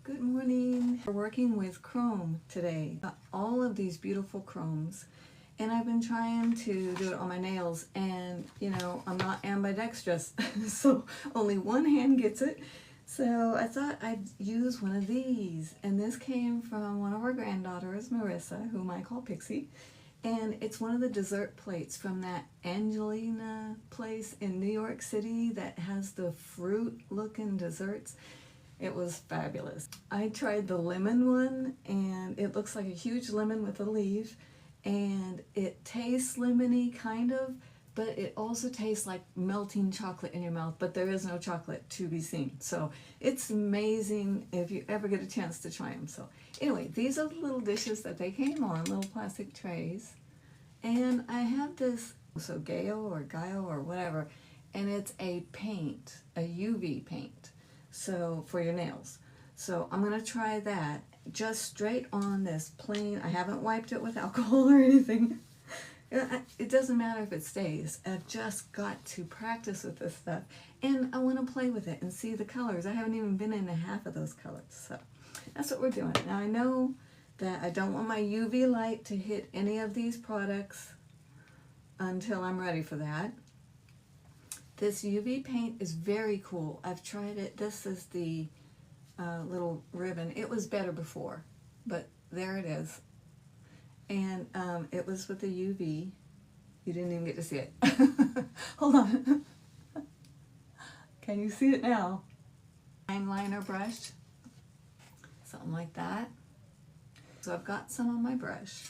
Good morning. We're working with chrome today. Got all of these beautiful chromes, and I've been trying to do it on my nails, and you know, I'm not ambidextrous, so only one hand gets it. So I thought I'd use one of these, and this came from one of our granddaughters, Marissa, whom I call Pixie, and it's one of the dessert plates from that Angelina place in New York City that has the fruit-looking desserts. It was fabulous. I tried the lemon one, and it looks like a huge lemon with a leaf, and it tastes lemony kind of, but it also tastes like melting chocolate in your mouth, but there is no chocolate to be seen. So it's amazing if you ever get a chance to try them. So anyway, these are the little dishes that they came on, little plastic trays. And I have this, so Gaio or whatever, and it's a paint, a UV paint. So for your nails. So I'm going to try that just straight on this plain. I haven't wiped it with alcohol or anything. It doesn't matter if it stays. I've just got to practice with this stuff, and I want to play with it and see the colors. I haven't even been into half of those colors. So that's what we're doing. Now I know that I don't want my UV light to hit any of these products until I'm ready for that. This UV paint is very cool. I've tried it. This is the little ribbon. It was better before, but there it is. And it was with the UV. You didn't even get to see it. Hold on. Can you see it now? Fine liner brush. Something like that. So I've got some on my brush.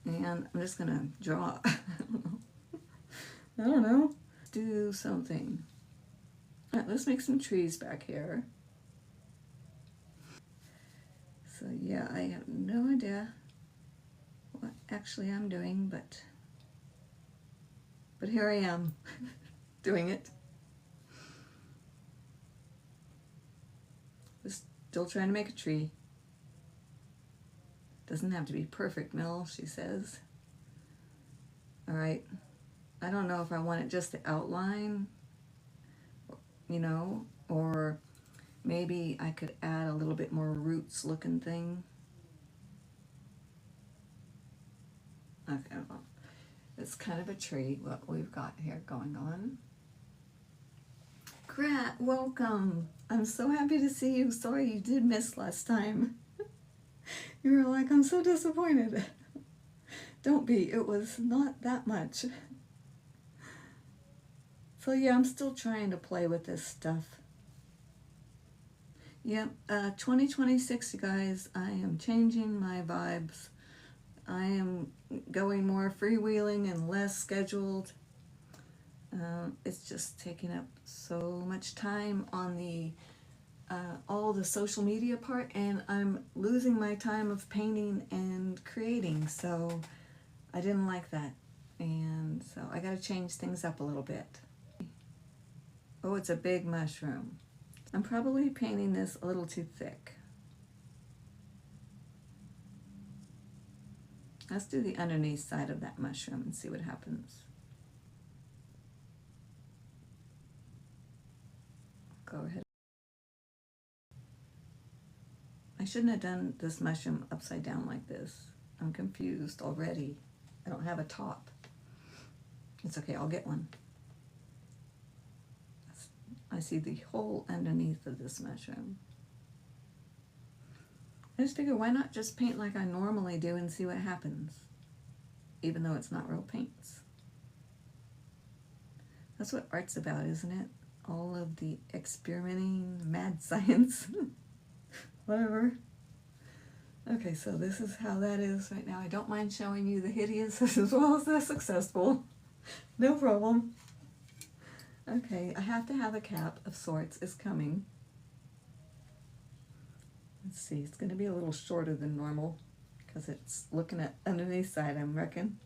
And I'm just going to draw. I don't know. Do something. All right, let's make some trees back here. So yeah, I have no idea what actually I'm doing, but here I am doing it. Still trying to make a tree. Doesn't have to be perfect, Mel, she says. All right. I don't know if I want it just the outline, you know, or maybe I could add a little bit more roots looking thing. Okay, well, it's kind of a tree, what we've got here going on. Grat, welcome. I'm so happy to see you. Sorry you did miss last time. You were like, I'm so disappointed. Don't be, it was not that much. So yeah, I'm still trying to play with this stuff. Yep, 2026, you guys, I am changing my vibes. I am going more freewheeling and less scheduled. It's just taking up so much time on the all the social media part, and I'm losing my time of painting and creating, so I didn't like that. And so I got to change things up a little bit. Oh, it's a big mushroom. I'm probably painting this a little too thick. Let's do the underneath side of that mushroom and see what happens. Go ahead. I shouldn't have done this mushroom upside down like this. I'm confused already. I don't have a top. It's okay, I'll get one. I see the hole underneath of this mushroom. I just figure, why not just paint like I normally do and see what happens, even though it's not real paints. That's what art's about, isn't it? All of the experimenting, mad science, whatever. Okay, so this is how that is right now. I don't mind showing you the hideous as well as the successful. No problem. Okay, I have to have a cap of sorts. It's coming. Let's see, it's going to be a little shorter than normal because it's looking at underneath side, I reckon.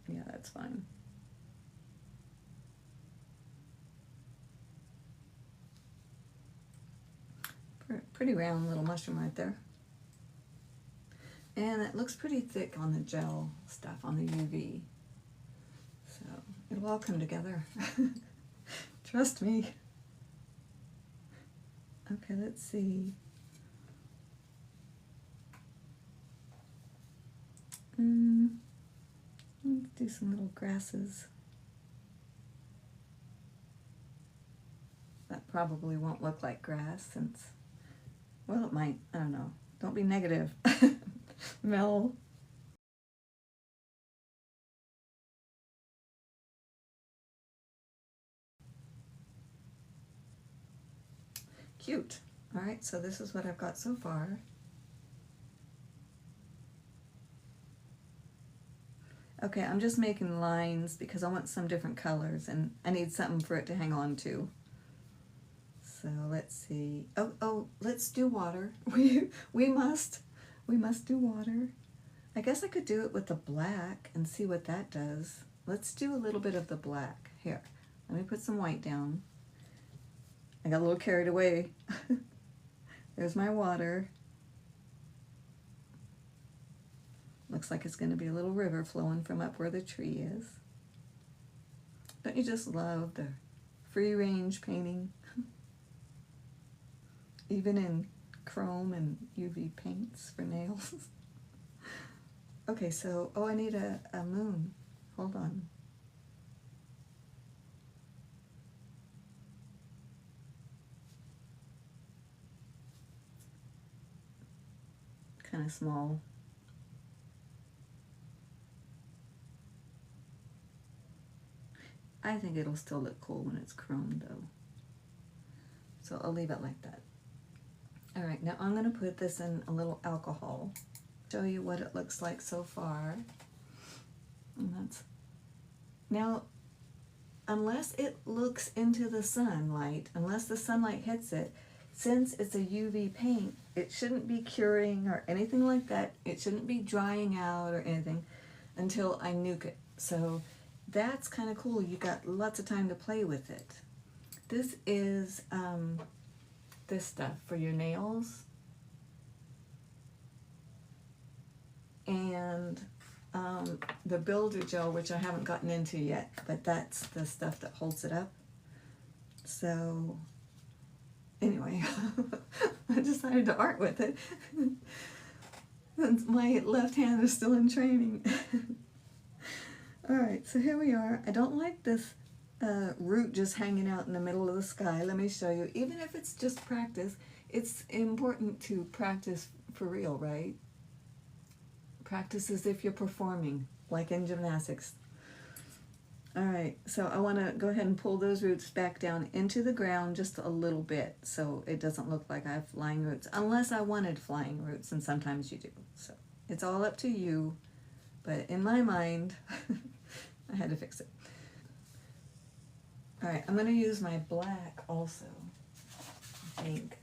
Yeah, that's fine. Pretty round little mushroom right there. And it looks pretty thick on the gel stuff, on the UV. So it'll all come together. Trust me. Okay, let's see. Let's do some little grasses. That probably won't look like grass since, well, it might. I don't know. Don't be negative. Mel. Cute. All right, so this is what I've got so far. Okay, I'm just making lines because I want some different colors and I need something for it to hang on to. So let's see. Oh, let's do water. We must do water. I guess I could do it with the black and see what that does. Let's do a little bit of the black. Here, let me put some white down. I got a little carried away. There's my water. Looks like it's going to be a little river flowing from up where the tree is. Don't you just love the free range painting? Even in chrome and UV paints for nails. Okay, so, I need a moon. Hold on. Kind of small. I think it'll still look cool when it's chrome though. So I'll leave it like that. All right, now I'm gonna put this in a little alcohol. Show you what it looks like so far. And that's, now, unless it looks into the sunlight, unless the sunlight hits it, since it's a UV paint, it shouldn't be curing or anything like that. It shouldn't be drying out or anything until I nuke it. So that's kind of cool. You got lots of time to play with it. This is this stuff for your nails. And the builder gel, which I haven't gotten into yet, but that's the stuff that holds it up. So anyway, I decided to art with it. My left hand is still in training. All right, so here we are. I don't like this root just hanging out in the middle of the sky. Let me show you. Even if it's just practice, it's important to practice for real, right? Practice as if you're performing, like in gymnastics. All right, so I want to go ahead and pull those roots back down into the ground just a little bit so it doesn't look like I have flying roots, unless I wanted flying roots, and sometimes you do. So it's all up to you, but in my mind, I had to fix it. All right, I'm going to use my black also, I think.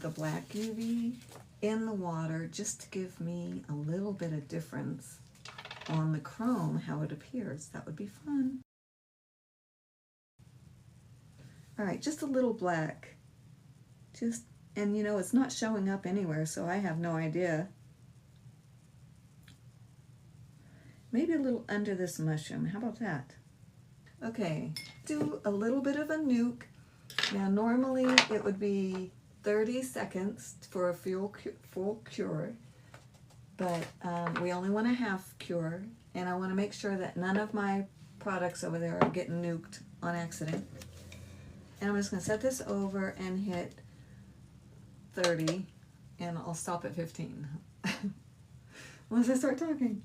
The black UV in the water just to give me a little bit of difference on the chrome, how it appears. That would be fun. All right, just a little black. And you know, it's not showing up anywhere, so I have no idea. Maybe a little under this mushroom. How about that? Okay, do a little bit of a nuke. Now, normally it would be 30 seconds for a full cure, but we only want a half cure, and I want to make sure that none of my products over there are getting nuked on accident. And I'm just going to set this over and hit 30, and I'll stop at 15. Once I start talking.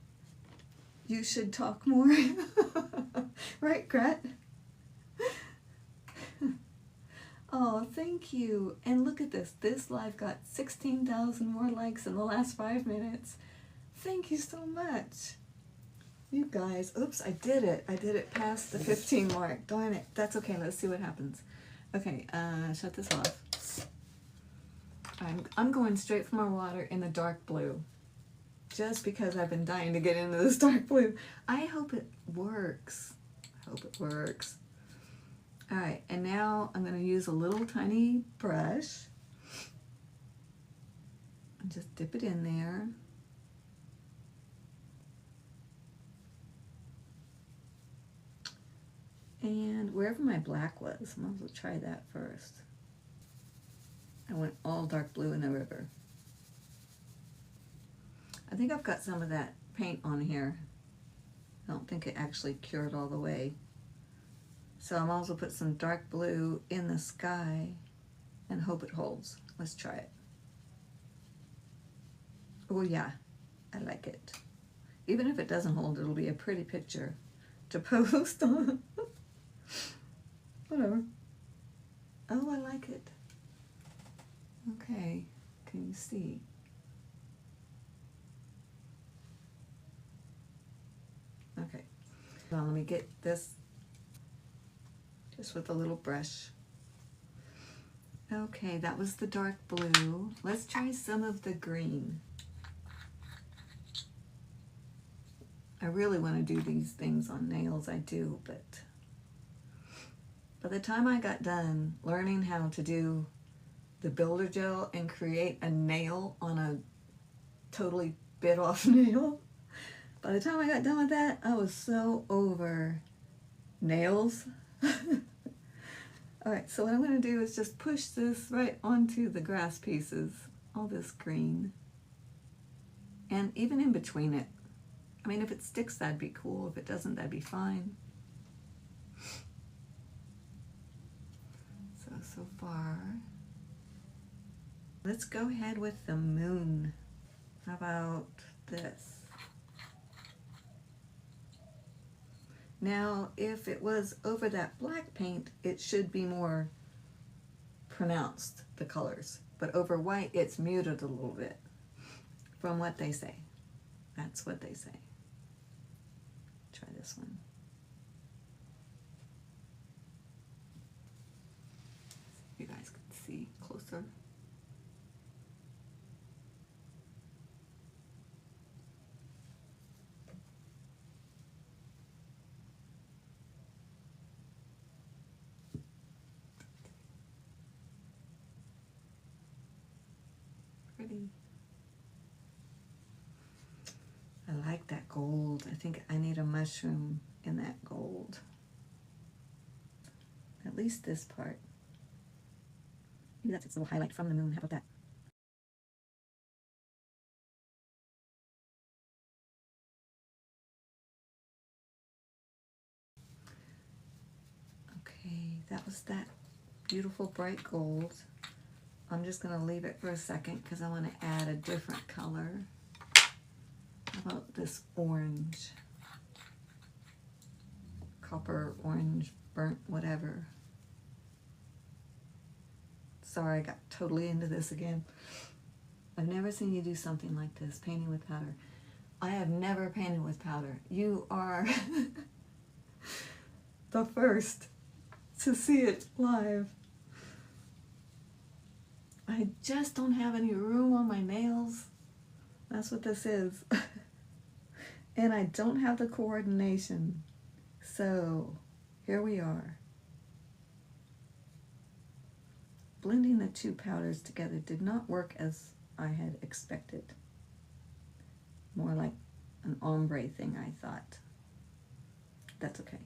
You should talk more. Right, Gret? Oh, thank you. And look at this. This live got 16,000 more likes in the last 5 minutes. Thank you so much. You guys, oops, I did it. I did it past the 15 mark. Darn it. That's okay. Let's see what happens. Okay, shut this off. I'm going straight for my water in the dark blue. Just because I've been dying to get into this dark blue. I hope it works. I hope it works. All right, and now I'm going to use a little tiny brush and just dip it in there. And wherever my black was, I might as well try that first. I went all dark blue in the river. I think I've got some of that paint on here. I don't think it actually cured all the way. So I might as well put some dark blue in the sky and hope it holds. Let's try it. Oh yeah, I like it. Even if it doesn't hold, it'll be a pretty picture to post on. Whatever. Oh, I like it. Okay, can you see? Okay, now let me get this just with a little brush. Okay, that was the dark blue. Let's try some of the green. I really want to do these things on nails, I do, but by the time I got done learning how to do the builder gel and create a nail on a totally bit off nail, by the time I got done with that, I was so over nails. All right, so what I'm going to do is just push this right onto the grass pieces, all this green, and even in between it. I mean, if it sticks, that'd be cool. If it doesn't, that'd be fine. So far. Let's go ahead with the moon. How about this? Now, if it was over that black paint, it should be more pronounced, the colors. But over white, it's muted a little bit, from what they say. That's what they say. Try this one. You guys can see closer. Pretty. I like that gold. I think I need a mushroom in that gold. At least this part. Maybe that's its little highlight from the moon. How about that? Okay, that was that beautiful bright gold. I'm just going to leave it for a second because I want to add a different color. How about this orange? Copper, orange, burnt, whatever. Sorry, I got totally into this again. I've never seen you do something like this, painting with powder. I have never painted with powder. You are the first to see it live. I just don't have any room on my nails. That's what this is. And I don't have the coordination. So here we are. Blending the two powders together did not work as I had expected. More like an ombre thing, I thought. That's okay.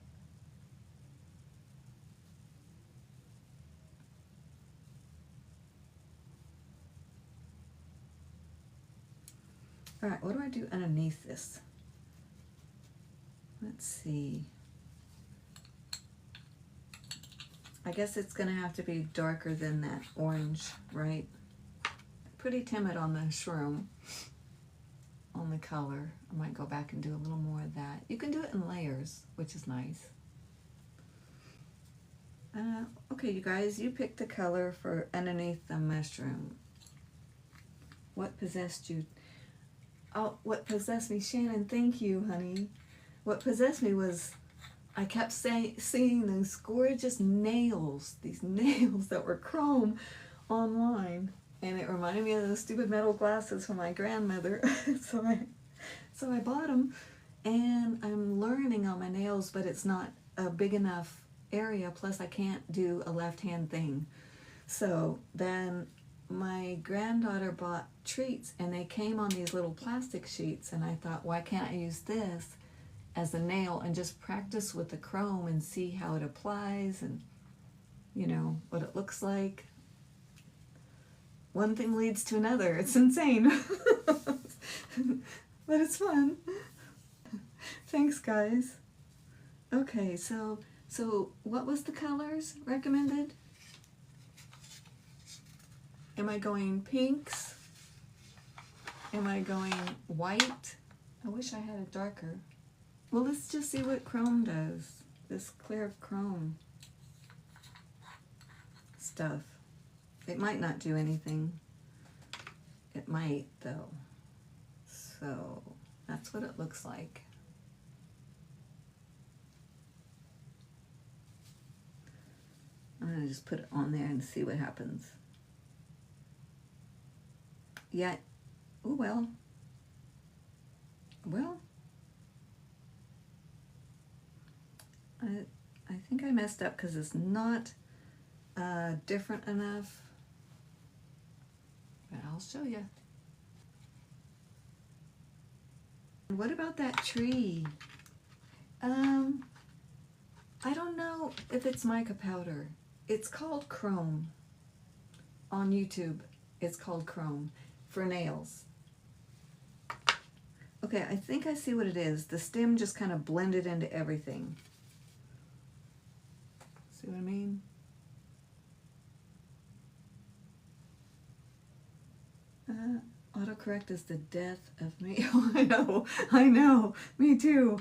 All right, what do I do underneath this? Let's see. I guess it's gonna have to be darker than that orange, right? Pretty timid on the shroom, on the color. I might go back and do a little more of that. You can do it in layers, which is nice. Okay, you guys, you picked the color for underneath the mushroom. What possessed you? Oh, what possessed me? Shannon, thank you, honey. What possessed me was I kept seeing those gorgeous nails, these nails that were chrome online. And it reminded me of those stupid metal glasses from my grandmother. so I bought them, and I'm learning on my nails, but it's not a big enough area. Plus I can't do a left-hand thing. So then my granddaughter bought treats, and they came on these little plastic sheets, and I thought, why can't I use this as a nail and just practice with the chrome and see how it applies and, you know, what it looks like. One thing leads to another. It's insane. But it's fun. Thanks, guys. Okay, so what was the colors recommended? Am I going pinks? Am I going white? I wish I had it darker. Well, let's just see what chrome does. This clear chrome stuff. It might not do anything. It might, though. So that's what it looks like. I'm going to just put it on there and see what happens. Yeah. Oh, well. Well. I think I messed up because it's not different enough. But I'll show you. What about that tree? I don't know if it's mica powder. It's called chrome. On YouTube, it's called chrome for nails. Okay, I think I see what it is. The stem just kind of blended into everything. See what I mean? Autocorrect is the death of me. Oh, I know, me too.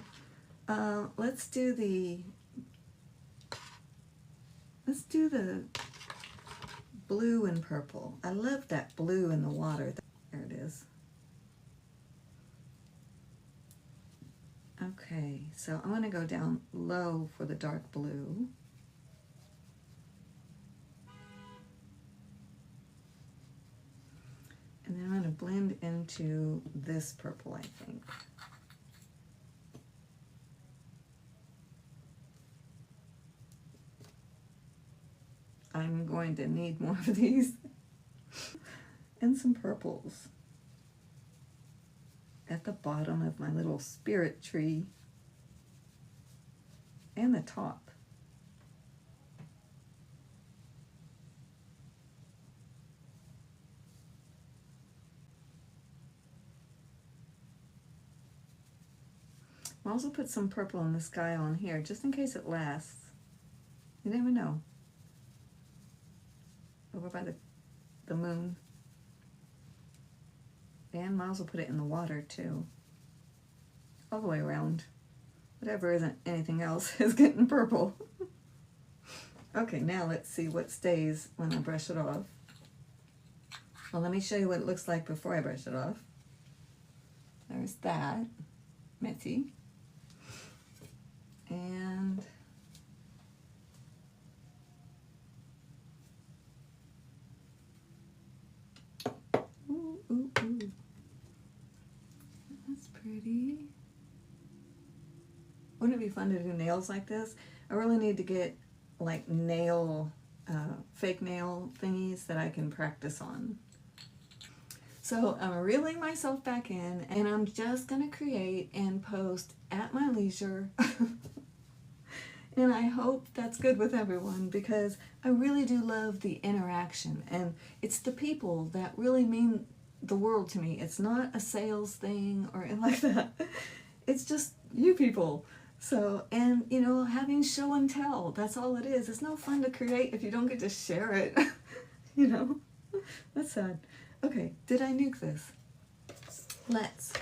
Let's do the blue and purple. I love that blue in the water. There it is. Okay, so I'm going to go down low for the dark blue. And then I'm going to blend into this purple, I think. I'm going to need more of these. And some purples at the bottom of my little spirit tree. And the top. I'll also put some purple in the sky on here, just in case it lasts. You never know. Over by the moon. And Miles will put it in the water too. All the way around. Whatever isn't anything else is getting purple. Okay, now let's see what stays when I brush it off. Well, let me show you what it looks like before I brush it off. There's that. Mitzi. And ooh, ooh, ooh. That's pretty. Wouldn't it be fun to do nails like this? I really need to get like fake nail thingies that I can practice on. So I'm reeling myself back in, and I'm just going to create and post at my leisure. And I hope that's good with everyone, because I really do love the interaction, and it's the people that really mean the world to me. It's not a sales thing or anything like that. It's just you people. So, and you know, having show and tell, that's all it is. It's no fun to create if you don't get to share it. You know, that's sad. Okay, did I nuke this? Let's.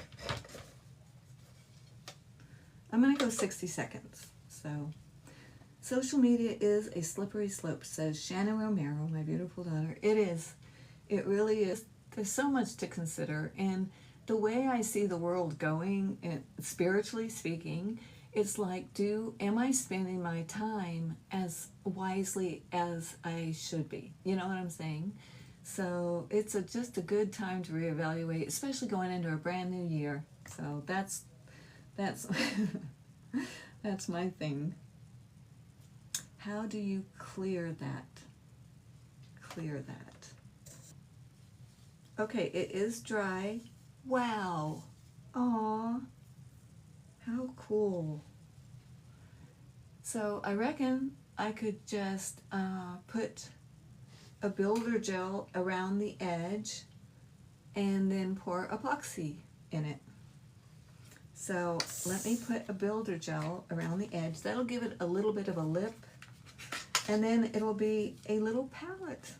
I'm gonna go 60 seconds. So, social media is a slippery slope, says Shannon Romero, my beautiful daughter. It is. It really is. There's so much to consider, and the way I see the world going, spiritually speaking, it's like, am I spending my time as wisely as I should be? You know what I'm saying? So it's just a good time to reevaluate, especially going into a brand new year. So that's that's my thing. How do you clear that? Clear that. Okay, it is dry. Wow. Aw. How cool. So I reckon I could just put a builder gel around the edge and then pour epoxy in it. So let me put a builder gel around the edge. That'll give it a little bit of a lip, and then it'll be a little palette.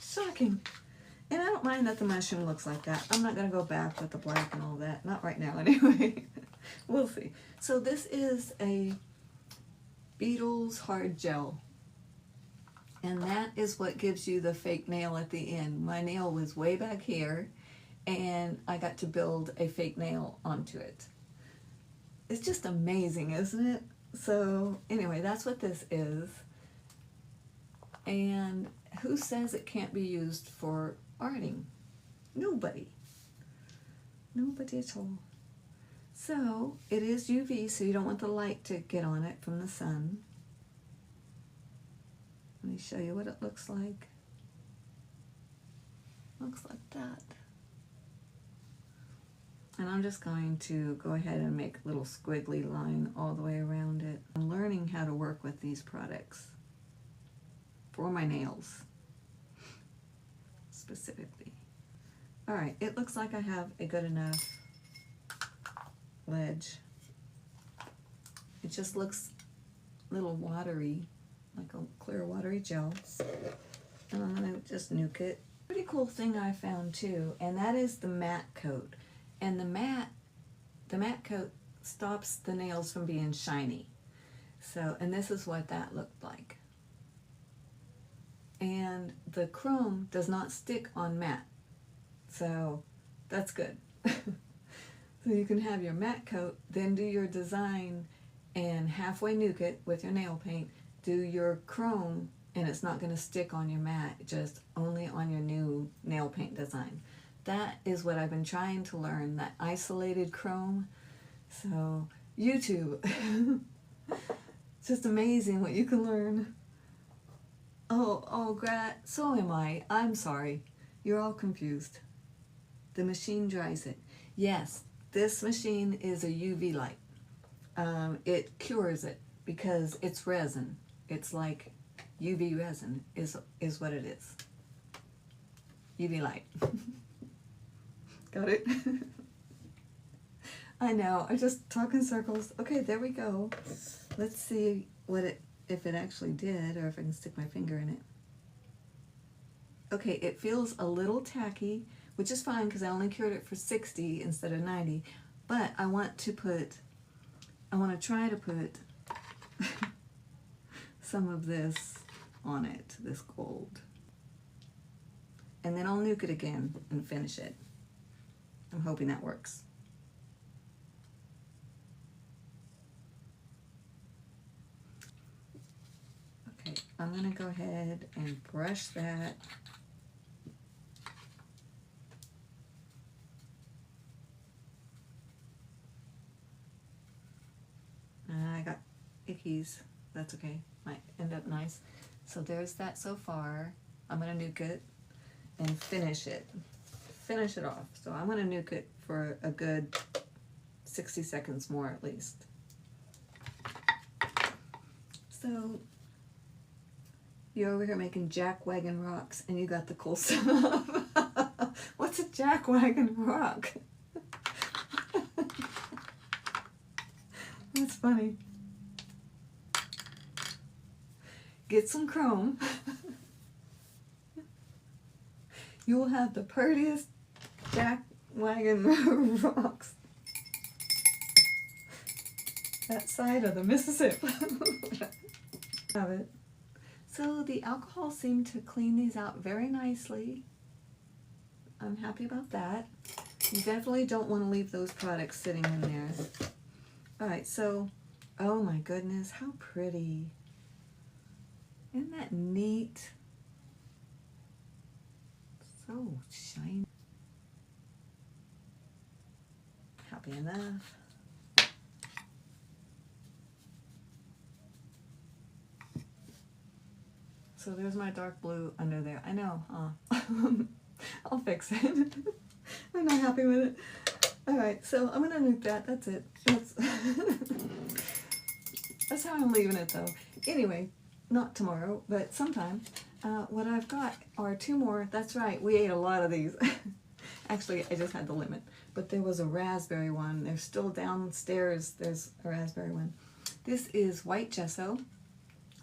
Shocking. And I don't mind that the mushroom looks like that. I'm not going to go back with the black and all that. Not right now anyway. We'll see. So this is a Beetles hard gel. And that is what gives you the fake nail at the end. My nail was way back here, and I got to build a fake nail onto it. It's just amazing, isn't it? So anyway, that's what this is. And who says it can't be used for arting? Nobody. Nobody at all. So it is UV, so you don't want the light to get on it from the sun. Let me show you what it looks like. Looks like that. And I'm just going to go ahead and make a little squiggly line all the way around it. I'm learning how to work with these products for my nails, specifically. All right, it looks like I have a good enough ledge. It just looks a little watery, like a clear watery gel. And I'm gonna just nuke it. Pretty cool thing I found too, and that is the matte coat. And the matte coat stops the nails from being shiny. So, and this is what that looked like. And the chrome does not stick on matte. So that's good. So you can have your matte coat, then do your design and halfway nuke it with your nail paint, do your chrome, and it's not going to stick on your matte, just only on your new nail paint design. That is what I've been trying to learn, that isolated chrome. So YouTube, it's just amazing what you can learn. Oh, Grat, so am I. I'm sorry. You're all confused. The machine dries it. Yes, this machine is a UV light. It cures it because it's resin. It's like UV resin is what it is. UV light. Got it? I know, I just talk in circles. Okay, there we go. Let's see if it actually did, or if I can stick my finger in it. Okay, it feels a little tacky, which is fine because I only cured it for 60 instead of 90. But I want to try to put some of this on it, this gold. And then I'll nuke it again and finish it. I'm hoping that works. Okay, I'm gonna go ahead and brush that. I got ickies. That's okay. Might end up nice. So there's that so far. I'm gonna nuke it and finish it. Finish it off. So I'm gonna nuke it for a good 60 seconds more at least. So you're over here making jack-wagon rocks and you got the cool stuff. What's a jack-wagon rock? That's funny. Get some chrome. You will have the prettiest jack-wagon rocks that side of the Mississippi. Have it. So the alcohol seemed to clean these out very nicely. I'm happy about that. You definitely don't want to leave those products sitting in there. Alright, so, oh my goodness, how pretty. Isn't that neat? So shiny. Happy enough. So there's my dark blue under there. I know, huh? I'll fix it. I'm not happy with it. Alright, so I'm gonna nuke that. That's it. That's how I'm leaving it though. Anyway, not tomorrow, but sometime. What I've got are 2 more. That's right, we ate a lot of these. Actually, I just had the limit. But there was a raspberry one. There's still downstairs, there's a raspberry one. This is white gesso,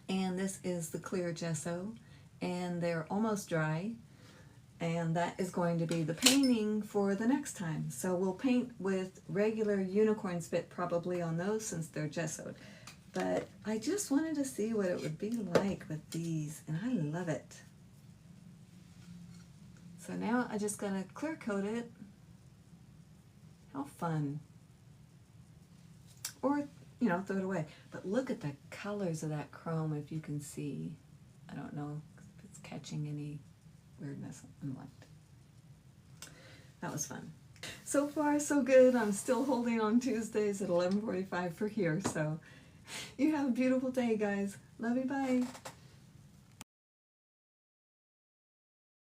and this is the clear gesso, and they're almost dry. And that is going to be the painting for the next time. So we'll paint with regular unicorn spit probably on those since they're gessoed. But I just wanted to see what it would be like with these, and I love it. So now I just gotta clear coat it. How fun. Or, you know, throw it away. But look at the colors of that chrome if you can see. I don't know if it's catching any weirdness in light. That was fun. So far so good. I'm still holding on Tuesdays at 11:45 for here. So you have a beautiful day, guys. Love you, bye.